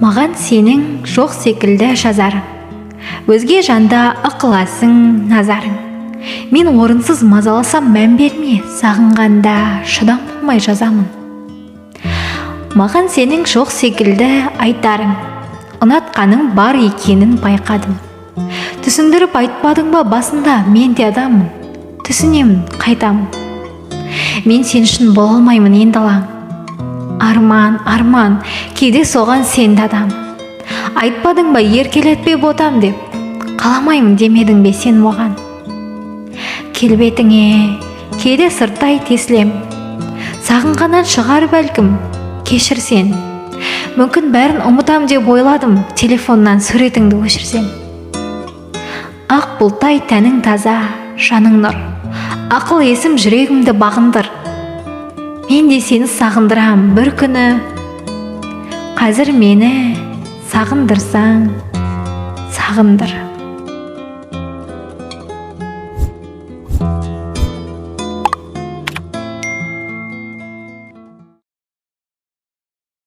Маған сенің жоқ секілді жазарың, өзге жанда ықыласың, назарың. Мен орынсыз мазаласам мән берме, сағынғанда шыдам болмай жазамын. Маған сенің жоқ секілді айтарың, ұнатқаның бар екенін байқадым. Түсіндіріп айтпадың ба басында, мен де адаммын, түсінемін, қайтамын. Мен сен үшін бола алмаймын енді алаң. Арман, кейде соған сен де адам. Айтпадың ба еркелетпе ботам деп, қаламаймын демедің бе сен оған. Келбетіңе кейде сырттай тесілем, сағынғаннан шығар бәлкім, кешір сен. Мүмкін бәрін ұмытам деп ойладым, телефоннан суретіңді өшірсем. Ақ бұлттай тәнің таза, жаның нұр, ақыл есім жүрегімді бағындыр. Мен де сені сағындырам бір күні, қазір мені сағындырсаң, сағындыр.